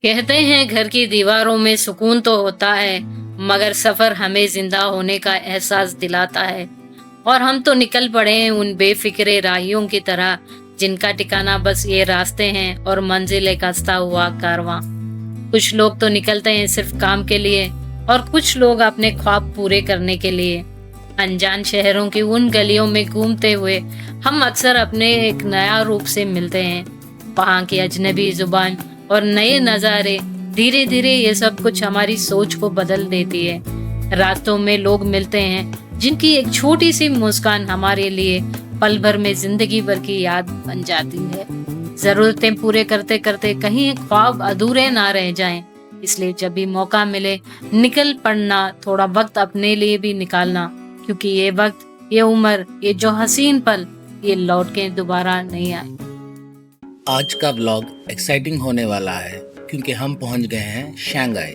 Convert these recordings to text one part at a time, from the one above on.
कहते हैं घर की दीवारों में सुकून तो होता है, मगर सफर हमें जिंदा होने का एहसास दिलाता है। और हम तो निकल पड़े हैं उन बेफिक्रे राहियों की तरह, जिनका ठिकाना बस ये रास्ते हैं और मंजिल एक हंसता हुआ कारवां। कुछ लोग तो निकलते हैं सिर्फ काम के लिए, और कुछ लोग अपने ख्वाब पूरे करने के लिए। अनजान शहरों की उन गलियों में घूमते हुए हम अक्सर अपने एक नया रूप से मिलते हैं। वहाँ की अजनबी जुबान और नए नज़ारे, धीरे धीरे ये सब कुछ हमारी सोच को बदल देती है। रास्तों में लोग मिलते हैं जिनकी एक छोटी सी मुस्कान हमारे लिए पल भर में जिंदगी भर की याद बन जाती है। जरूरतें पूरे करते करते कहीं ख्वाब अधूरे ना रह जाएं, इसलिए जब भी मौका मिले निकल पड़ना, थोड़ा वक्त अपने लिए भी निकालना, क्योंकि ये वक्त, ये उम्र, ये जो हसीन पल, ये लौट के दोबारा नहीं आए। आज का व्लॉग एक्साइटिंग होने वाला है क्योंकि हम पहुंच गए हैं शंघाई।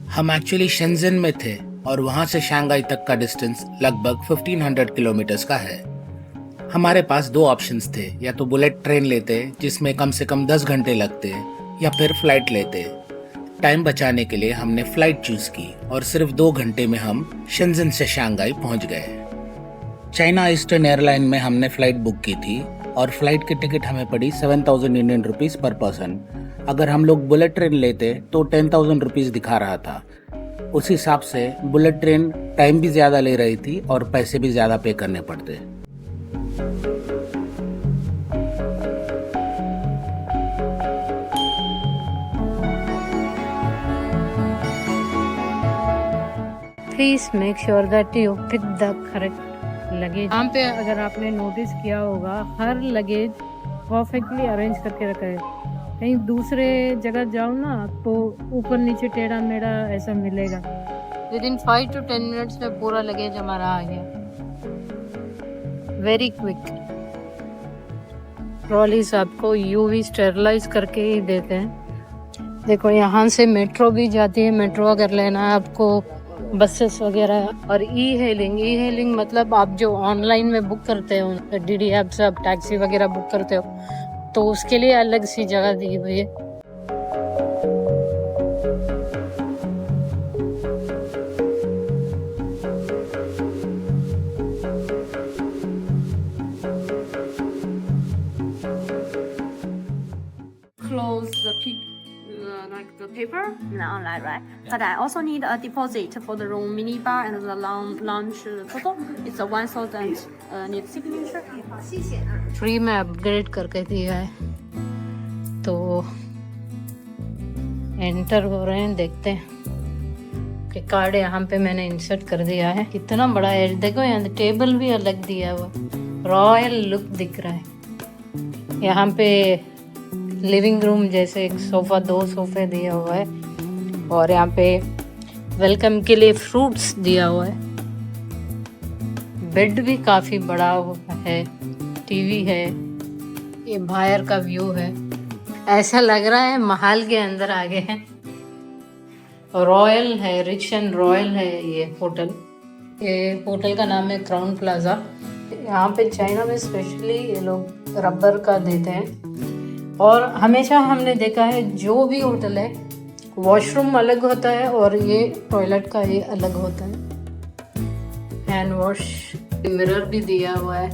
हम एक्चुअली शेंजन में थे और वहां से शंघाई तक का डिस्टेंस लगभग 1500 किलोमीटर्स का है। हमारे पास दो ऑप्शंस थे, या तो बुलेट ट्रेन लेते जिसमें कम से कम 10 घंटे लगते, या फिर फ्लाइट लेते। टाइम बचाने के लिए हमने फ्लाइट चूज की और सिर्फ 2 घंटे में हम शेंजन से शंघाई पहुंच गए। चाइना ईस्टर्न एयरलाइन में हमने फ्लाइट बुक की थी और फ्लाइट की टिकट हमें पड़ी 7000 इंडियन रुपीज़ पर पर्सन। अगर हम लोग बुलेट ट्रेन लेते तो 10,000 रुपीज़ दिखा रहा था। उस हिसाब से बुलेट ट्रेन टाइम भी ज़्यादा ले रही थी और पैसे भी ज़्यादा पे करने पड़ते। Please make sure that you pick the correct luggage. यहाँ पे अगर आपने नोटिस किया होगा, हर लगेज परफेक्टली अरेंज करके रखा है। कहीं दूसरे जगह जाओ ना तो ऊपर नीचे टेढ़ा मेढ़ा ऐसा मिलेगा। विदिन 5 to 10 मिनट्स में पूरा लगेज हमारा आ गया, वेरी क्विक। ट्रॉलीज आपको यूवी स्टेरलाइज करके ही देते हैं। देखो यहाँ से मेट्रो भी जाती है, मेट्रो अगर लेना है आपको, बसेस वगैरह। और ई हेलिंग मतलब आप जो ऑनलाइन में बुक करते हो, डीडी ऐप से आप टैक्सी वगैरह बुक करते हो, तो उसके लिए अलग सी जगह दी हुई है। Close the like the paper online, right? But I also need a deposit for the room minibar and the lounge photo. It's a 1,000. Need signature. Free में अपग्रेड करके दिया है, तो एंटर हो रहे हैं, देखते हैं कि कार्ड यहाँ पे मैंने इंसर्ट कर दिया है। कितना बड़ा है, देखो यहाँ टेबल भी अलग दिया हुआ, रॉयल लुक दिख रहा है। यहाँ पे लिविंग रूम जैसे एक सोफा, 2 सोफे दिया हुआ है, और यहाँ पे वेलकम के लिए फ्रूट्स दिया हुआ है। बेड भी काफी बड़ा है, टीवी है, ये बाहर का व्यू है। ऐसा लग रहा है महल के अंदर आ गए हैं। रॉयल है, रिच एंड रॉयल है ये होटल। ये होटल का नाम है क्राउन प्लाजा। यहाँ पे चाइना में स्पेशली ये लोग रबर का देते हैं, और हमेशा हमने देखा है जो भी होटल है वॉशरूम अलग होता है और ये टॉयलेट का ये अलग होता है। हैंड वॉश, मिरर भी दिया हुआ है,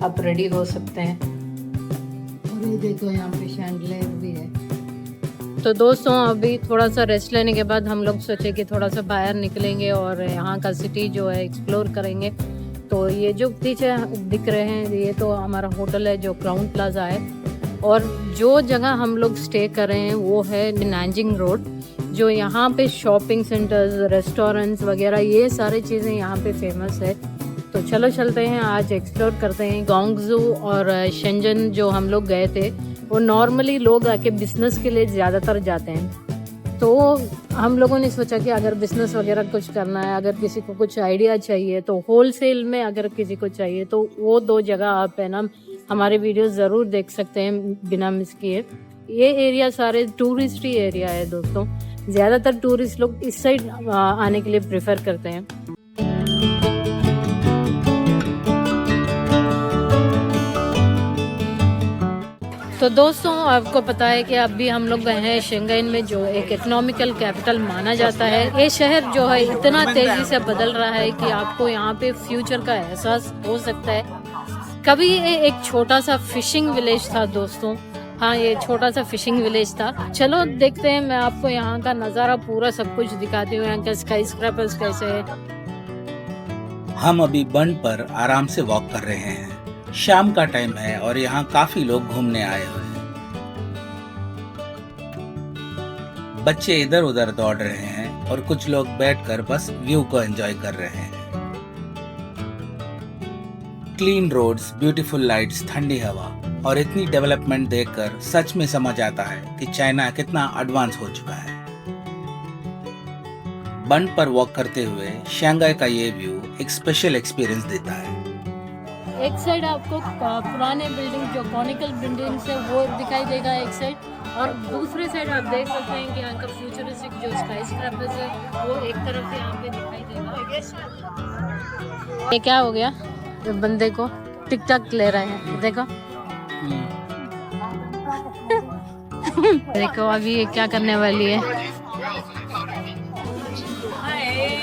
आप रेडी हो सकते हैं। और ये देखो यहाँ पे शैंडलियर भी है। तो दोस्तों, अभी थोड़ा सा रेस्ट लेने के बाद हम लोग सोचे कि थोड़ा सा बाहर निकलेंगे और यहाँ का सिटी जो है एक्सप्लोर करेंगे। तो ये जो पीछे दिख रहे हैं, ये तो हमारा होटल है जो क्राउन प्लाजा है। और जो जगह हम लोग स्टे कर रहे हैं वो है नानजिंग रोड, जो यहाँ पे शॉपिंग सेंटर्स, रेस्टोरेंट्स वगैरह, ये सारी चीज़ें यहाँ पे फेमस है। तो चलो चलते हैं, आज एक्सप्लोर करते हैं। ग्वांगझू और शेंजन जो हम लोग गए थे, वो नॉर्मली लोग आके बिजनेस के लिए ज़्यादातर जाते हैं। तो हम लोगों ने सोचा कि अगर बिजनेस वगैरह कुछ करना है, अगर किसी को कुछ आइडिया चाहिए, तो होलसेल में अगर किसी को चाहिए, तो वो 2 जगह आप है ना हमारे वीडियो ज़रूर देख सकते हैं बिना मिस किए। ये एरिया सारे टूरिस्ट ही एरिया है दोस्तों, ज़्यादातर टूरिस्ट लोग इस साइड आने के लिए प्रेफर करते हैं। तो तो दोस्तों आपको पता है कि अभी हम लोग गए हैं शेंगेन में, जो एक इकोनॉमिकल कैपिटल माना जाता है। ये शहर जो है इतना तेजी से बदल रहा है कि आपको यहाँ पे फ्यूचर का एहसास हो सकता है। कभी ये एक छोटा सा फिशिंग विलेज था दोस्तों, हाँ ये छोटा सा फिशिंग विलेज था। चलो देखते हैं, मैं आपको यहाँ का नज़ारा पूरा सब कुछ दिखाती हूँ, यहाँ का स्काई स्क्रैपर्स कैसे है। हम अभी बंड पर आराम से वॉक कर रहे हैं। शाम का टाइम है और यहाँ काफी लोग घूमने आए हुए हैं। बच्चे इधर उधर दौड़ रहे हैं और कुछ लोग बैठकर बस व्यू को एंजॉय कर रहे हैं। क्लीन रोड्स, ब्यूटीफुल लाइट्स, ठंडी हवा और इतनी डेवलपमेंट देखकर सच में समझ आता है कि चाइना कितना एडवांस हो चुका है। बंड पर वॉक करते हुए शंघाई का ये व्यू एक स्पेशल एक्सपीरियंस देता है। एक साइड आपको पुराने बिल्डिंग जो कॉनिकल बिल्डिंग्स है वो दिखाई देगा एक साइड, और दूसरे साइड आप देख सकते हैं कि यहाँ का फ्यूचरिस्टिक जो स्काई स्क्रैपर्स है वो एक तरफ यहाँ पे दिखाई देगा। ये क्या हो गया, ये बंदे को टिक टॉक ले रहे हैं, देखो देखो अभी ये क्या करने वाली है।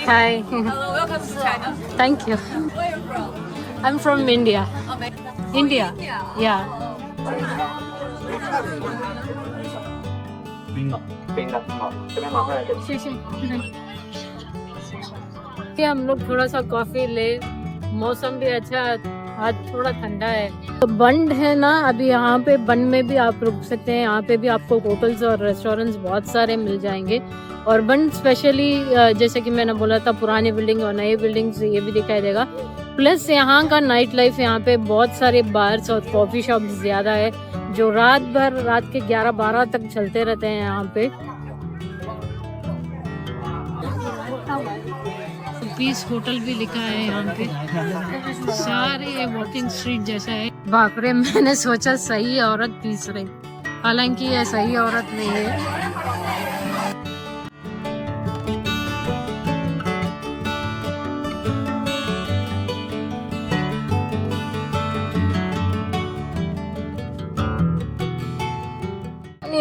Hi, thank you. I'm from India. India? Yeah. कि हम लोग थोड़ा सा कॉफी ले, मौसम भी अच्छा, आज थोड़ा ठंडा है। तो बंड है ना, अभी यहाँ पे बंड में भी आप रुक सकते हैं। यहाँ पे भी आपको होटल्स और रेस्टोरेंट्स बहुत सारे मिल जाएंगे। और बंड स्पेशली जैसे कि मैंने बोला था, पुरानी बिल्डिंग और नई बिल्डिंग्स ये भी दिखाई देगा। प्लस यहाँ का नाइट लाइफ, यहाँ पे बहुत सारे बार्स और कॉफ़ी शॉप्स ज़्यादा है जो रात भर, रात के 11-12 तक चलते रहते हैं यहाँ पे। पीस होटल भी लिखा है यहाँ पे, सारे वॉकिंग स्ट्रीट जैसा है। बाप रे, मैंने सोचा सही औरत पीस रही, हालांकि ये सही औरत नहीं है।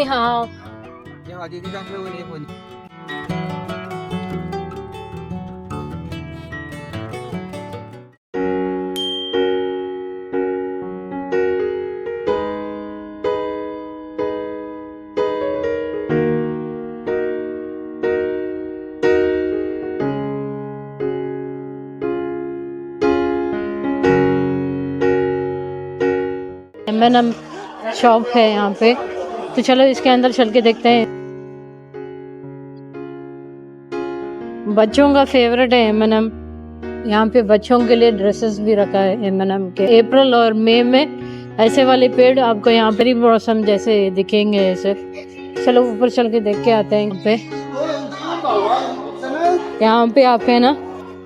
हाँ, M&M शॉप है यहाँ पे, तो चलो इसके अंदर चल के देखते हैं। बच्चों का फेवरेट है M&M। यहाँ पे बच्चों के लिए ड्रेसेस भी रखा है M&M के। अप्रैल और मई में ऐसे वाले पेड़ आपको यहाँ पे ब्लॉसम जैसे दिखेंगे ऐसे। चलो ऊपर चल के देख के आते हैं। यहाँ पे आप है ना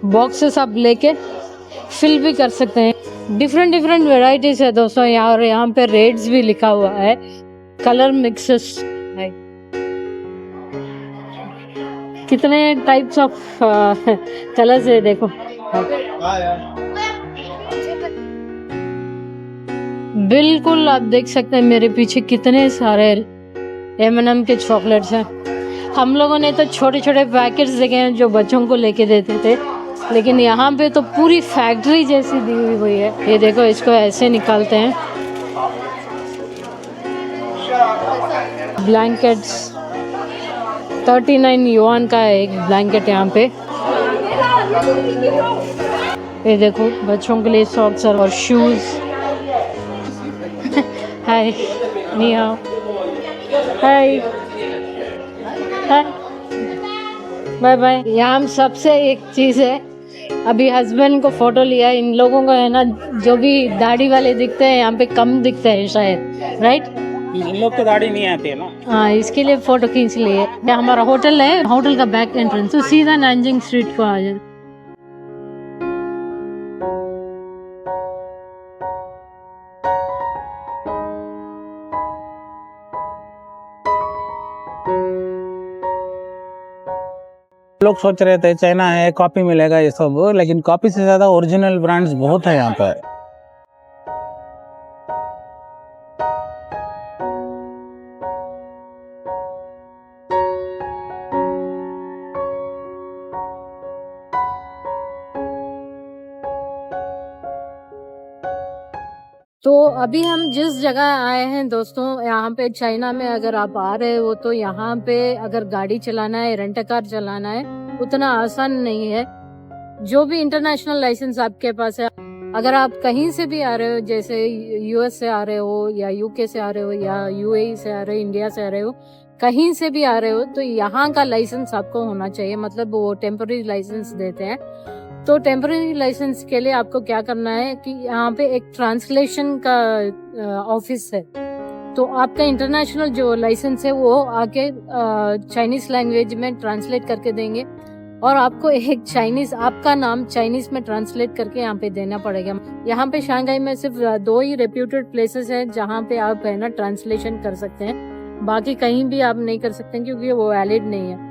बॉक्सेस आप लेके फिल भी कर सकते हैं। डिफरेंट वेराइटीज है दोस्तों यहाँ, और यहाँ पे रेट्स भी लिखा हुआ है, कलर मिक्सेस है। कितने टाइप्स ऑफ कलर्स है देखो। बिल्कुल आप देख सकते हैं मेरे पीछे कितने सारे M&M के चॉकलेट्स हैं। हम लोगों ने तो छोटे छोटे पैकेट्स देखे हैं जो बच्चों को लेके देते थे, लेकिन यहाँ पे तो पूरी फैक्ट्री जैसी दी हुई है। ये देखो, इसको ऐसे निकालते हैं। ब्लैंकेट्स 39 युआन का है एक ब्लैंकेट यहाँ पे। ये देखो बच्चों के लिए सॉक्स और शूज। हाय, नी हाओ, हाय हाय, बाय बाय। यहाँ सबसे एक चीज़ है, अभी हस्बैंड को फोटो लिया। इन लोगों को है ना जो भी दाढ़ी वाले दिखते हैं यहाँ पे कम दिखते हैं शायद, राइट? इन लोग को दाढ़ी नहीं आती है ना। हाँ, इसके लिए फोटो खींच लिए। हमारा होटल है, होटल का बैक एंट्रेंस, तो सीधा नानजिंग स्ट्रीट को आ जाए। लोग सोच रहे थे चाइना है, कॉपी मिलेगा ये सब, लेकिन कॉपी से ज्यादा ओरिजिनल ब्रांड्स बहुत है यहाँ पर। तो अभी हम जिस जगह आए हैं दोस्तों, यहाँ पे चाइना में अगर आप आ रहे हो तो यहाँ पे अगर गाड़ी चलाना है, रेंट कार चलाना है, उतना आसान नहीं है। जो भी इंटरनेशनल लाइसेंस आपके पास है, अगर आप कहीं से भी आ रहे हो, जैसे यूएस से आ रहे हो या यूके से आ रहे हो या यूएई से आ रहे हो, इंडिया से आ रहे हो, कहीं से भी आ रहे हो, तो यहाँ का लाइसेंस आपको होना चाहिए। मतलब वो टेम्पररी लाइसेंस देते हैं। तो टेम्पररी लाइसेंस के लिए आपको क्या करना है कि यहाँ पे एक ट्रांसलेशन का ऑफिस है। तो आपका इंटरनेशनल जो लाइसेंस है वो आके चाइनीज लैंग्वेज में ट्रांसलेट करके देंगे और आपको एक चाइनीज, आपका नाम चाइनीज में ट्रांसलेट करके यहाँ पे देना पड़ेगा। यहाँ पे शंघाई में सिर्फ 2 ही रेप्यूटेड प्लेसेस हैं जहाँ पे आप है ना ट्रांसलेशन कर सकते हैं। बाकी कहीं भी आप नहीं कर सकते क्योंकि वो वैलिड नहीं है।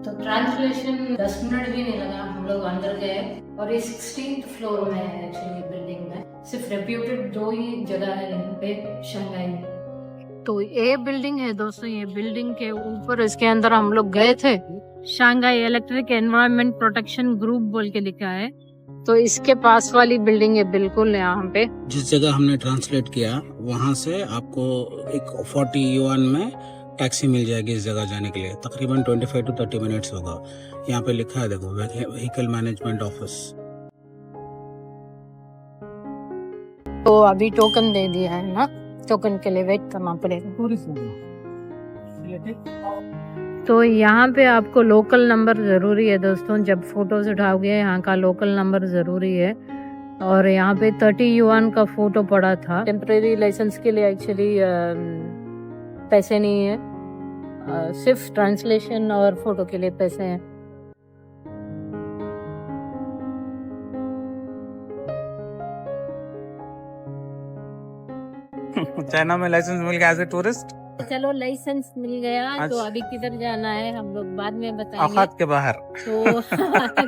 तो ट्रांसलेशन 10 मिनट भी नहीं लगा, हम लोग अंदर गए और ये 16th फ्लोर में है एक्चुअली बिल्डिंग में। सिर्फ रेप्यूटेड 2 ही जगह है यहाँ पे शंघाई में। तो ये बिल्डिंग है दोस्तों, ये बिल्डिंग के ऊपर इसके अंदर हम लोग गए थे। Shanghai electric environment protection group बोल के लिखा है। तो इसके पास वाली बिल्डिंग है बिल्कुल यहाँ पे। जिस जगह हमने ट्रांसलेट किया वहाँ से आपको एक 40 युआन में टैक्सी मिल जाएगी इस जगह जाने के लिए। तकरीबन 25 to 30 मिनट्स होगा। यहाँ पे लिखा है देखो, व्हीकल मैनेजमेंट ऑफिस। तो अभी टोकन दे दिया है ना, टोकन के लिए वेट करना पड़ेगा। तो यहाँ पे आपको लोकल नंबर ज़रूरी है दोस्तों। जब फोटोज उठाओगे यहाँ का लोकल नंबर ज़रूरी है। और यहाँ पे 30 युआन का फोटो पड़ा था। टेम्परेरी लाइसेंस के लिए एक्चुअली पैसे नहीं है, सिर्फ ट्रांसलेशन और फोटो के लिए पैसे हैं। चाइना में लाइसेंस मिल गया एज ए टूरिस्ट। चलो लाइसेंस मिल गया, तो अभी किधर जाना है हम लोग बाद में बताएंगे। औकात के बाहर। तो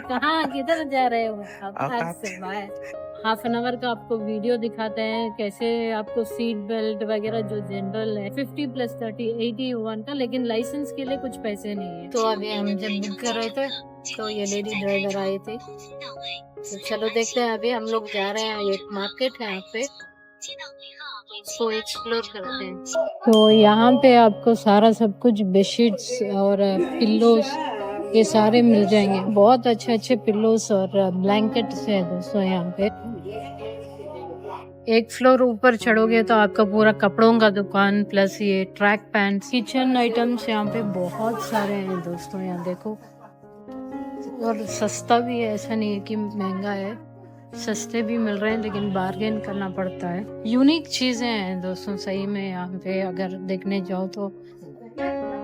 कहाँ किधर जा रहे हो? औकात से बाहर। हाफ एन आवर का आपको वीडियो दिखाते हैं कैसे आपको सीट बेल्ट वगैरह जो जनरल है 50 + 30 80 युआन का, लेकिन लाइसेंस के लिए कुछ पैसे नहीं है। तो अभी हम जब बुक कर रहे थे तो ये लेडी ड्राइवर आए थे। तो चलो देखते हैं, अभी हम लोग जा रहे हैं, एक मार्केट है यहाँ पे, इसको एक्सप्लोर करते हैं। तो यहाँ पे आपको सारा सब कुछ बेडशीट्स और पिल्लोस ये सारे मिल जाएंगे। बहुत अच्छे अच्छे पिल्लोस और ब्लैंकेट्स है दोस्तों यहाँ पे। एक फ्लोर ऊपर चढ़ोगे तो आपका पूरा कपड़ों का दुकान प्लस ये ट्रैक पैंट्स, किचन आइटम्स यहाँ पे बहुत सारे हैं दोस्तों। यहाँ देखो, और सस्ता भी है, ऐसा नहीं है कि महंगा है, सस्ते भी मिल रहे हैं लेकिन बार्गेन करना पड़ता है। यूनिक चीजें हैं दोस्तों सही में यहाँ पे अगर देखने जाओ तो।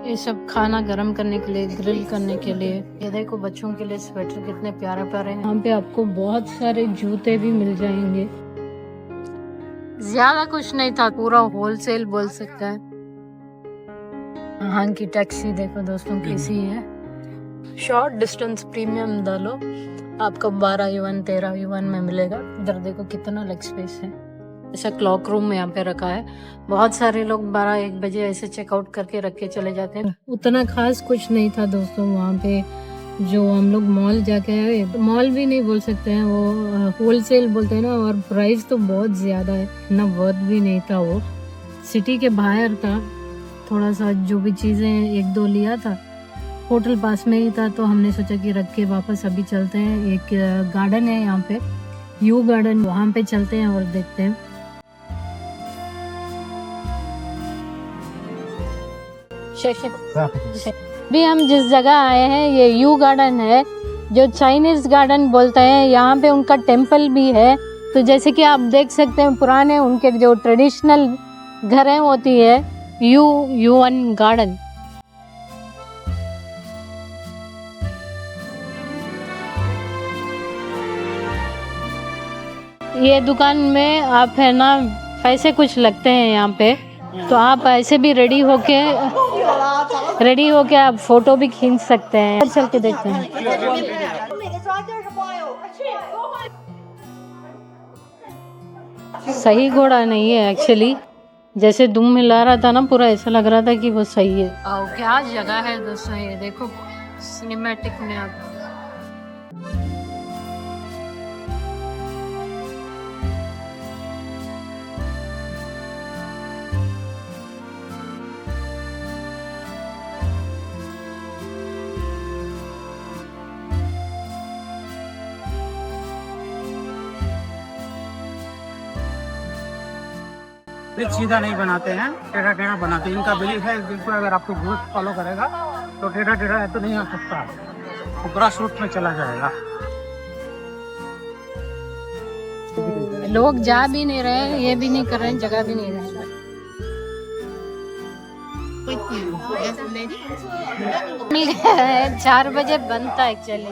ये सब खाना गर्म करने के लिए, ग्रिल करने के लिए। ये देखो बच्चों के लिए स्वेटर कितने प्यारे प्यारे हैं। यहाँ पे आपको बहुत सारे जूते भी मिल जाएंगे। ज्यादा कुछ नहीं था, पूरा होलसेल बोल सकता है। यहाँ की टैक्सी देखो दोस्तों कैसी है। शॉर्ट डिस्टेंस प्रीमियम डालो आपको 12 युआन 13 युआन में मिलेगा। इधर देखो कितना लेग स्पेस है। ऐसा क्लॉक रूम यहाँ पे रखा है। बहुत सारे लोग 12-1 बजे ऐसे चेकआउट करके रख के चले जाते हैं। उतना खास कुछ नहीं था दोस्तों वहाँ पे। जो हम लोग मॉल जाके आए, मॉल भी नहीं बोल सकते हैं, वो होलसेल बोलते हैं ना, और प्राइस तो बहुत ज़्यादा है ना, वर्थ भी नहीं था। वो सिटी के बाहर था, थोड़ा सा जो भी चीज़ें 1-2 लिया था, होटल पास में ही था, तो हमने सोचा कि रख के वापस अभी चलते हैं। एक गार्डन है यहाँ पे, यू गार्डन, वहाँ पे चलते हैं और देखते हैं। अभी हम जिस जगह आए हैं ये यू गार्डन है, जो चाइनीज गार्डन बोलते हैं। यहाँ पे उनका टेम्पल भी है। तो जैसे कि आप देख सकते हैं पुराने उनके जो ट्रेडिशनल घरें होती है, युआन गार्डन। ये दुकान में आप है ना पैसे कुछ लगते हैं यहाँ पे, तो आप ऐसे भी रेडी होके आप फोटो भी खींच सकते हैं। चल के देखते हैं। सही घोड़ा नहीं है एक्चुअली, जैसे दुम हिला रहा था ना पूरा, ऐसा लग रहा था कि वो सही है। क्या जगह है दोस्तों, ये देखो सिनेमैटिक में आप ब्रिज सीधा नहीं बनाते हैं, टेढ़ा टेढ़ा बनाते हैं। इनका बिलीफ है बिल्कुल, अगर आपको ग्रोथ फॉलो करेगा तो टेढ़ा टेढ़ा है तो नहीं आ सकता, वो ग्रास रूट में चला जाएगा। लोग जा भी नहीं रहे, ये भी नहीं कर रहे, जगह भी नहीं रहे। मिल गया है, 4 बजे बंद था एक्चुअली।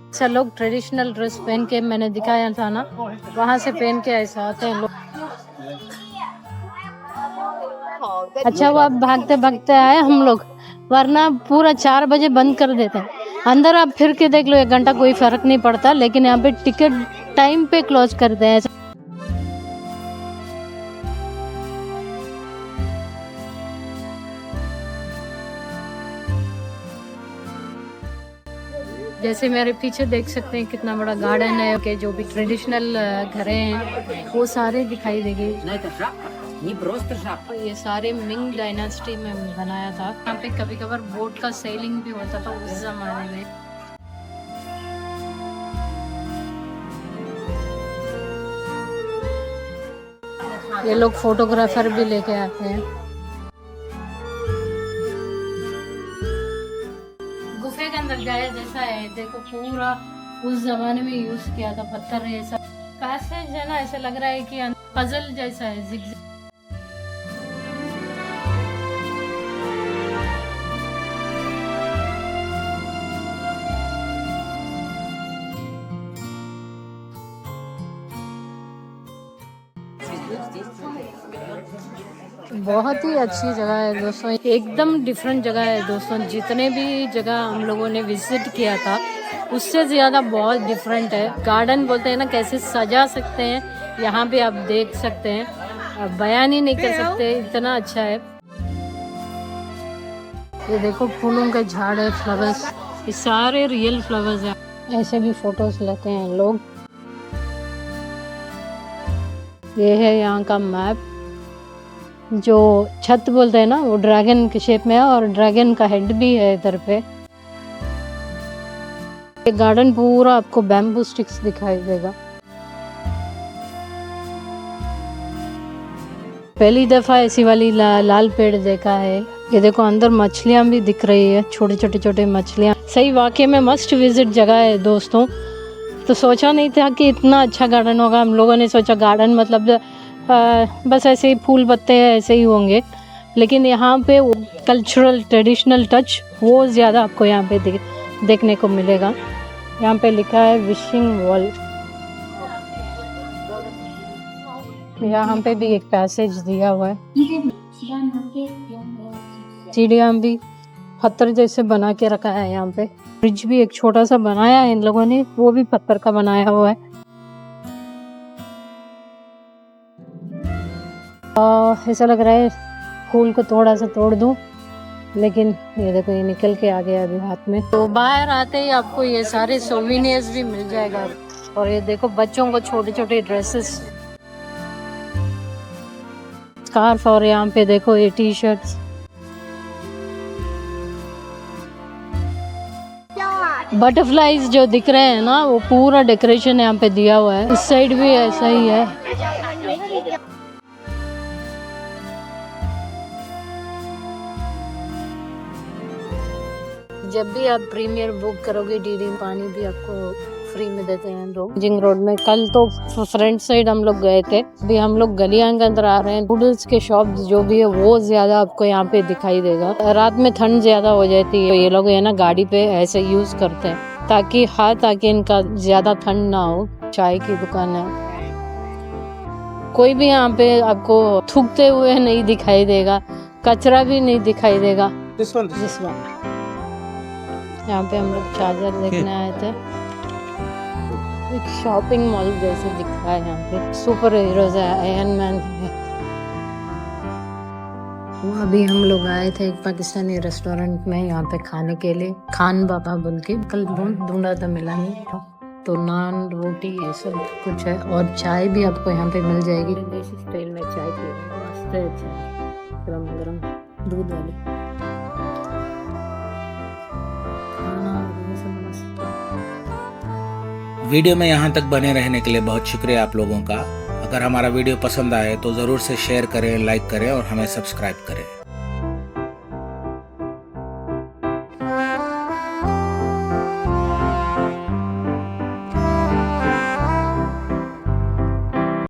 अच्छा, लोग ट्रेडिशनल ड्रेस पहन के, मैंने दिखाया था ना, वहाँ से पहन के ऐसा आते हैं लोग। अच्छा, वो अब भागते भागते आए हम लोग, वरना पूरा 4 बजे बंद कर देते हैं। अंदर आप फिर के देख लो, 1 घंटा कोई फर्क नहीं पड़ता, लेकिन यहाँ पे टिकट टाइम पे क्लोज करते हैं। जैसे मेरे पीछे देख सकते हैं कितना बड़ा गार्डन है, कि जो भी ट्रेडिशनल घरें हैं वो सारे दिखाई देंगे। ये सारे मिंग डायनास्टी में बनाया था। यहाँ पे कभी कभार बोट का सेलिंग भी होता था उस जमाने में। ये लोग फोटोग्राफर भी लेके आते हैं। गुफे के अंदर जाए जैसा है, देखो पूरा उस जमाने में यूज किया था पत्थर ऐसा। पैसेज है ना, ऐसा लग रहा है कि पजल जैसा है, जिगजैग। बहुत ही अच्छी जगह है दोस्तों, एकदम डिफरेंट जगह है दोस्तों। जितने भी जगह हम लोगों ने विजिट किया था उससे ज़्यादा बहुत डिफरेंट है। गार्डन बोलते हैं ना, कैसे सजा सकते हैं, यहाँ पे आप देख सकते हैं, आप बयान ही नहीं कर सकते, इतना अच्छा है। ये देखो फूलों के झाड़ है, फ्लावर्स, ये सारे रियल फ्लावर्स हैं। ऐसे भी फोटोज लेते हैं लोग। ये है यहाँ का मैप, जो छत बोलते हैं ना, वो ड्रैगन के शेप में है और ड्रैगन का हेड भी है इधर पे। ये गार्डन पूरा आपको बैम्बू स्टिक्स दिखाई देगा। पहली दफा ऐसी वाली लाल पेड़ देखा है। ये देखो अंदर मछलियां भी दिख रही है, छोटे छोटे मछलियां। सही वाकई में मस्ट विजिट जगह है दोस्तों। तो सोचा नहीं था कि इतना अच्छा गार्डन होगा। हम लोगों ने सोचा गार्डन मतलब बस ऐसे ही फूल पत्ते ऐसे ही होंगे, लेकिन यहाँ पे कल्चरल ट्रेडिशनल टच वो ज़्यादा आपको यहाँ पे देखने को मिलेगा। यहाँ पे लिखा है विशिंग वॉल। यहाँ पे भी एक पैसेज दिया हुआ है। सीढ़ियाँ भी पत्थर जैसे बना के रखा है। यहाँ पे ब्रिज भी एक छोटा सा बनाया है इन लोगों ने, वो भी पत्थर का बनाया हुआ है। ऐसा लग रहा है फूल को थोड़ा सा तोड़ दूं, लेकिन ये देखो ये निकल के आ गया अभी हाथ में। तो बाहर आते ही आपको ये सारे सोविनियर्स भी मिल जाएगा। और ये देखो बच्चों को छोटे छोटे ड्रेसेस, स्कार्फ, और यहाँ पे देखो ये टी शर्ट्स। बटरफ्लाईज जो दिख रहे हैं ना, वो पूरा डेकोरेशन यहाँ पे दिया हुआ है। इस साइड भी ऐसा ही है। जब भी आप प्रीमियर बुक करोगे डीडी, पानी भी आपको फ्री में देते हैं लोग जिंग रोड में। कल तो फ्रंट साइड हम लोग गए थे, अभी हम लोग गलियां के अंदर आ रहे हैं। नूडल्स के शॉप जो भी है वो ज्यादा आपको यहाँ पे दिखाई देगा। रात में ठंड ज्यादा हो जाती है, ये लोग है ना गाड़ी पे ऐसे यूज करते हैं ताकि इनका ज्यादा ठंड ना हो। चाय की दुकान है, कोई भी यहाँ पे आपको थूकते हुए नहीं दिखाई देगा, कचरा भी नहीं दिखाई देगा। जिसमें यहाँ पे हम लोग चार्जर देखने आए थे। एक शॉपिंग मॉल जैसे दिख रहा है। यहाँ पे सुपर हीरोज है, आयरन मैन है। वो अभी हम लोग आए थे एक पाकिस्तानी रेस्टोरेंट में यहाँ पे खाने के लिए, खान बाबा बोल के। कल ढूंढा था, मिला नहीं। तो नान रोटी ये सब कुछ है, और चाय भी आपको यहाँ पे मिल जाएगी। देसी स्टाइल में चाय पी रहे हैं, मस्त है चाय, गरम गरम दूध वाली। खाना ये सब मस्त। वीडियो में यहाँ तक बने रहने के लिए बहुत शुक्रिया आप लोगों का। अगर हमारा वीडियो पसंद आए तो ज़रूर से शेयर करें, लाइक करें और हमें सब्सक्राइब करें।